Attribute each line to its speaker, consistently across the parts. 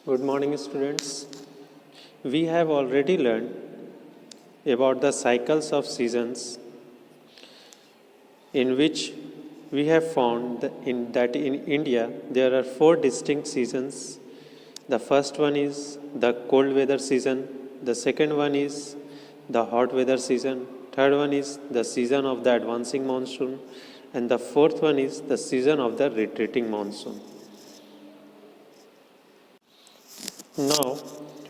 Speaker 1: Good morning, students. We have already learned about the cycles of seasons, in which we have found that in India there are 4 distinct seasons. The first one is the cold weather season, the second one is the hot weather season, third one is the season of the advancing monsoon, and the fourth one is the season of the retreating monsoon. Now,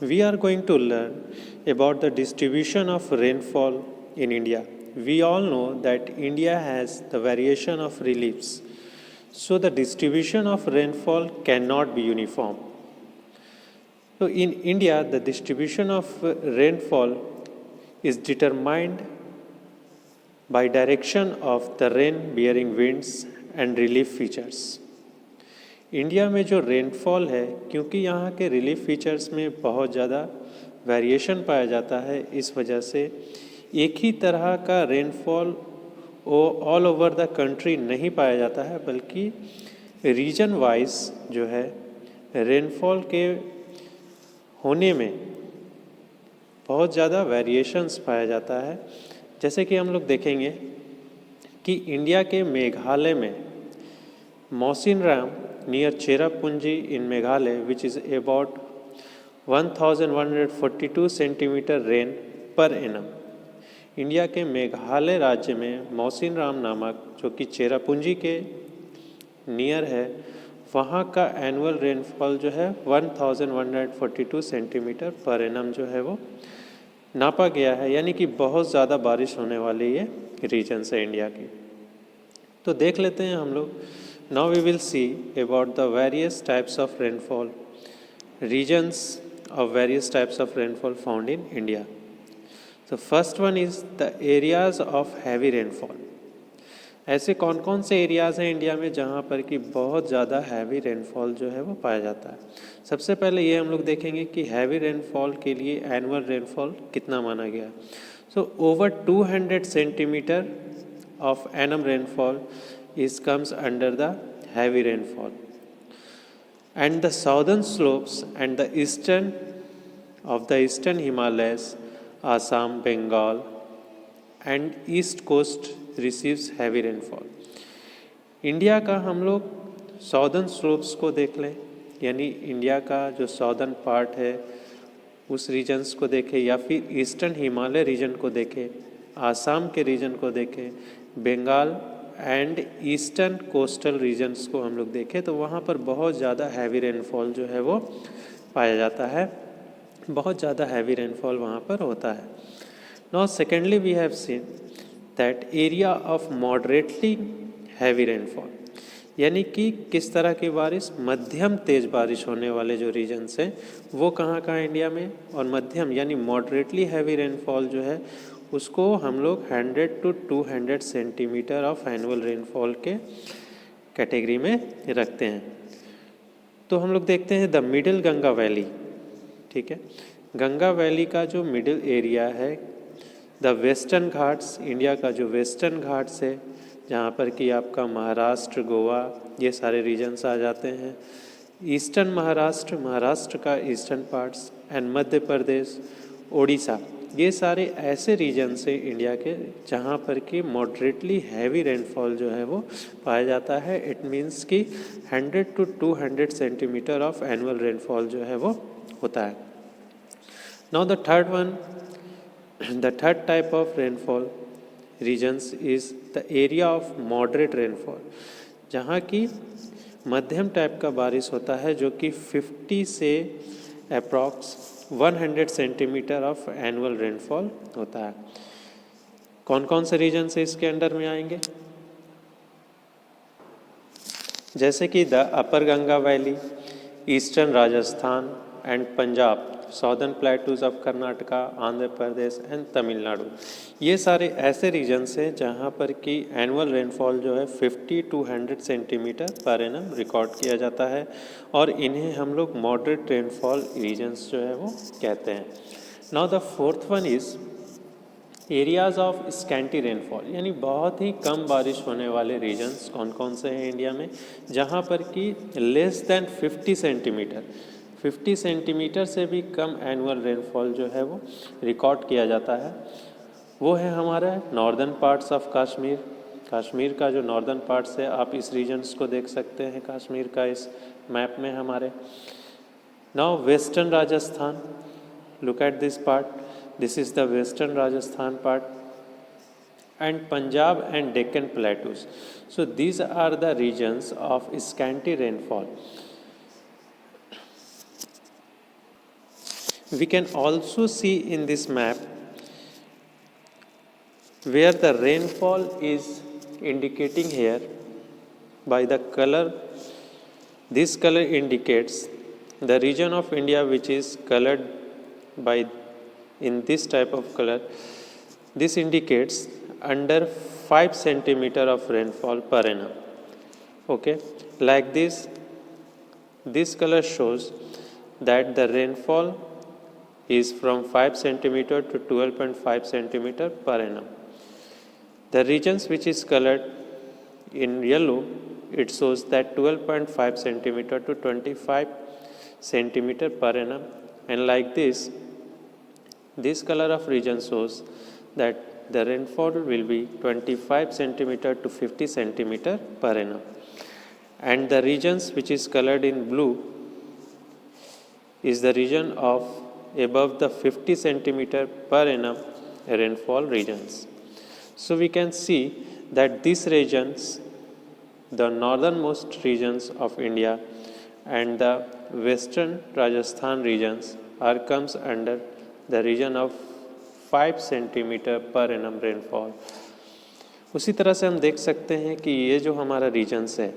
Speaker 1: we are going to learn about the distribution of rainfall in India. We all know that India has the variation of reliefs, so the distribution of rainfall cannot be uniform. So, in India, the distribution of rainfall is determined by direction of the rain-bearing winds and relief features. India में जो rainfall है, क्योंकि यहाँ के relief features में बहुत ज़्यादा variation पाया जाता है, इस वजह से एक ही तरह का rainfall all over the country नहीं पाया जाता है, बल्कि रीजन वाइज जो है रेनफॉल के होने में बहुत ज़्यादा वेरिएशंस पाया जाता है। जैसे कि हम लोग देखेंगे कि इंडिया के मेघालय में Mawsynram near Cherrapunji in Meghalaya, which is about 1142 centimetre rain per annum. India के मेघालय राज्य में मौसिनराम नामक, जो कि चेरापूंजी के नियर है, वहाँ का एनुअल रेनफॉल जो है 1142 सेंटीमीटर पर एनम जो है वो नापा गया है, यानी कि बहुत ज़्यादा बारिश होने वाली ये रीजन्स है इंडिया की। तो देख लेते हैं हम लोग। Now we will see about the various types of rainfall, regions of various types of rainfall found in India. The first one is the areas of heavy rainfall. ऐसे कौन कौन से एरियाज़ हैं इंडिया में जहाँ पर कि बहुत ज़्यादा हैवी रेनफॉल जो है वो पाया जाता है। सबसे पहले ये हम लोग देखेंगे कि हैवी रेनफॉल के लिए एनुअल रेनफॉल कितना माना गया। So over 200 centimetre of annum rainfall comes under the heavy rainfall, and the southern slopes and the eastern Himalayas, Assam, Bengal and east coast receives heavy rainfall. India का हम लोग southern slopes को देख लें, यानी इंडिया का जो southern part है उस रीजन्स को देखें, या फिर ईस्टर्न हिमालय रीजन को देखें, आसाम के रीजन को देखें, Bengal and eastern coastal regions को हम लोग देखें, तो वहाँ पर बहुत ज़्यादा हैवी रेनफॉल जो है वो पाया जाता है, बहुत ज़्यादा हैवी रेनफॉल वहाँ पर होता है। Now secondly we have seen that area of moderately heavy rainfall, यानी कि किस तरह की बारिश, मध्यम तेज़ बारिश होने वाले जो रीजन्स हैं वो कहाँ कहाँ इंडिया में, और मध्यम यानी मॉडरेटली हैवी रेनफॉल जो है उसको हम लोग 100 to 200 centimetre of annual rainfall के कैटेगरी में रखते हैं। तो हम लोग देखते हैं द मिडिल गंगा वैली, ठीक है। गंगा वैली का जो मिडिल एरिया है, द वेस्टर्न घाट्स, इंडिया का जो वेस्टर्न घाट्स है, जहाँ पर कि आपका महाराष्ट्र, गोवा ये सारे रीजन्स आ जाते हैं, ईस्टर्न महाराष्ट्र का eastern parts and Madhya Pradesh, Orissa, ये सारे ऐसे रीजन्स हैं इंडिया के जहाँ पर कि मॉडरेटली हैवी रेनफॉल जो है वो पाया जाता है। इट मीन्स कि 100 to 200 centimetre of annual rainfall जो है वो होता है। Now the third type of rainfall regions is the area of moderate rainfall, जहाँ की मध्यम टाइप का बारिश होता है, जो कि 50 से approx 100 centimetre of annual rainfall होता है। कौन कौन से रीजन से इसके अंडर में आएंगे, जैसे कि the upper Ganga valley, eastern Rajasthan and Punjab, southern plateaus of Karnataka, Andhra Pradesh and Tamil Nadu, ये सारे ऐसे रीजन्स हैं जहाँ पर कि एनुअल रेनफॉल जो है 50 to 100 centimetre per annum record किया जाता है, और इन्हें हम लोग मॉडरेट रेनफॉल रीजन्स जो है वो कहते हैं। Now the fourth one is areas of scanty rainfall, यानी बहुत ही कम बारिश होने वाले रीजन्स कौन कौन से हैं इंडिया में, जहाँ पर कि लेस देन 50 सेंटीमीटर 50 सेंटीमीटर से भी कम एनुअल रेनफॉल जो है वो रिकॉर्ड किया जाता है। वो है हमारा northern parts of Kashmir. Kashmir का जो नॉर्दर्न पार्ट्स है, आप इस रीजन्स को देख सकते हैं कश्मीर का इस मैप में हमारे। Now western Rajasthan, look at this part, this is the western Rajasthan part, and Punjab and Deccan plateaus. So these are the regions of scanty rainfall. We can also see in this map where the rainfall is indicating here by the color. This color indicates the region of India which is colored by in this type of color. This indicates under 5 centimeter of rainfall per annum. Okay, like this color shows that the rainfall is from 5 centimeter to 12.5 centimeter per annum. The regions which is colored in yellow, it shows that 12.5 centimeter to 25 centimeter per annum, and like this color of region shows that the rainfall will be 25 centimeter to 50 centimeter per annum. And the regions which is colored in blue is the region of above the 50 centimeter per annum rainfall regions. So we can see that these regions, the northernmost regions of India and the western Rajasthan regions are comes under the region of 5 centimetre per annum rainfall. उसी तरह से हम देख सकते हैं कि ये जो हमारा रीजन्स है,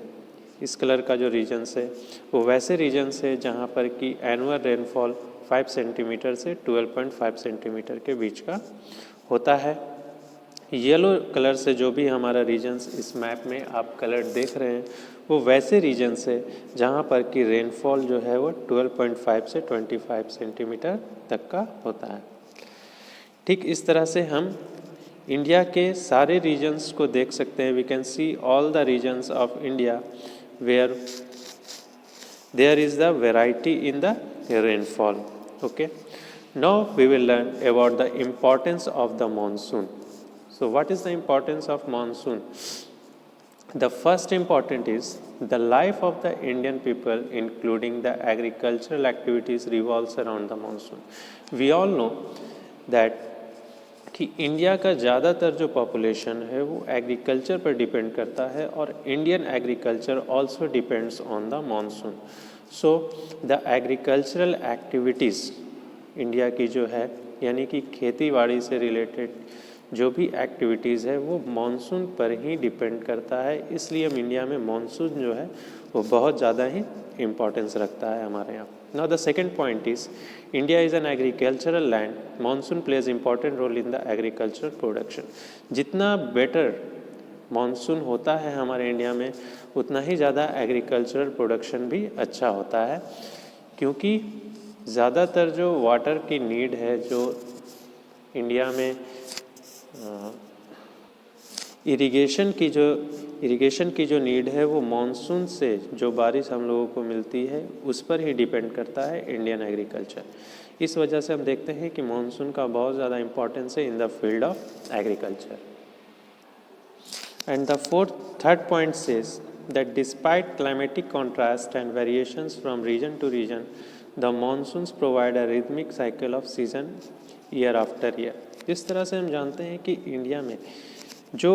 Speaker 1: इस कलर का जो रीजन्स है वो वैसे रीजन्स है जहाँ पर कि एनुअल रेनफॉल 5 सेंटीमीटर से 12.5 सेंटीमीटर के बीच का होता है। येलो कलर से जो भी हमारा रीजन्स इस मैप में आप कलर देख रहे हैं वो वैसे रीजन्स है जहाँ पर कि रेनफॉल जो है वो 12.5 से 25 सेंटीमीटर तक का होता है। ठीक इस तरह से हम इंडिया के सारे रीजन्स को देख सकते हैं। We can see all the regions of India where there is the variety in the rainfall. Okay, now we will learn about the importance of the monsoon. So what is the importance of monsoon? The first important is the life of the Indian people, including the agricultural activities, revolves around the monsoon. We all know that कि India का ज़्यादातर जो population है वो agriculture पर depend करता है और Indian agriculture also depends on the monsoon. So the agricultural activities India की जो है यानी कि खेती बाड़ी से रिलेटेड जो भी एक्टिविटीज़ है वो मानसून पर ही डिपेंड करता है। इसलिए हम इंडिया में मानसून जो है वो बहुत ज़्यादा ही इम्पोर्टेंस रखता है हमारे यहाँ। Now the second point is India is an agricultural land, monsoon plays important role in the agricultural production. जितना बेटर मानसून होता है हमारे इंडिया में उतना ही ज़्यादा एग्रीकल्चरल प्रोडक्शन भी अच्छा होता है, क्योंकि ज़्यादातर जो वाटर की नीड है जो इंडिया में इरिगेशन की जो नीड है वो मानसून से जो बारिश हम लोगों को मिलती है उस पर ही डिपेंड करता है इंडियन एग्रीकल्चर। इस वजह से हम देखते हैं कि मानसून का बहुत ज़्यादा इम्पोर्टेंस है in the field of agriculture. And the third point says that despite climatic contrast and variations from region to region the monsoons provide a rhythmic cycle of season year after year. इस तरह से हम जानते हैं कि India में जो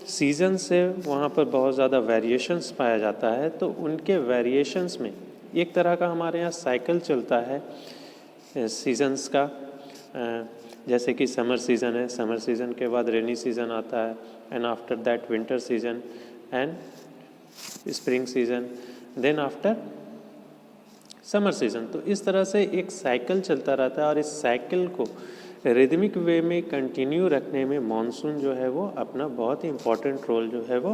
Speaker 1: season से वहाँ पर बहुत ज़्यादा वेरिएशंस पाया जाता है, तो उनके वेरिएशंस में एक तरह का हमारे यहाँ साइकिल चलता है सीजन्स का। जैसे कि समर सीज़न है, समर सीज़न के बाद रेनी सीज़न आता है, and after that winter season and spring season, then after summer season. तो इस तरह से एक साइकिल चलता रहता है और इस साइकिल को रिदमिक वे में कंटिन्यू रखने में मानसून जो है वो अपना बहुत ही इम्पोर्टेंट रोल जो है वो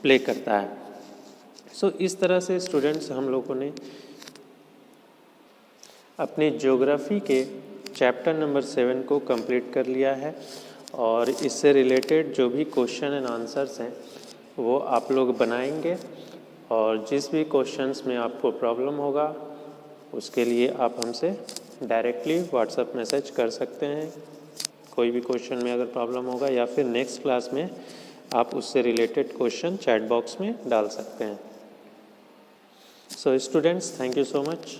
Speaker 1: प्ले करता है। सो इस तरह से स्टूडेंट्स हम लोगों ने अपने ज्योग्राफी के चैप्टर नंबर 7 को कंप्लीट कर लिया है और इससे रिलेटेड जो भी क्वेश्चन एंड आंसर्स हैं वो आप लोग बनाएंगे और जिस भी क्वेश्चंस में आपको प्रॉब्लम होगा उसके लिए आप हमसे डायरेक्टली व्हाट्सएप मैसेज कर सकते हैं कोई भी क्वेश्चन में अगर प्रॉब्लम होगा, या फिर नेक्स्ट क्लास में आप उससे रिलेटेड क्वेश्चन चैट बॉक्स में डाल सकते हैं। So students, thank you so much.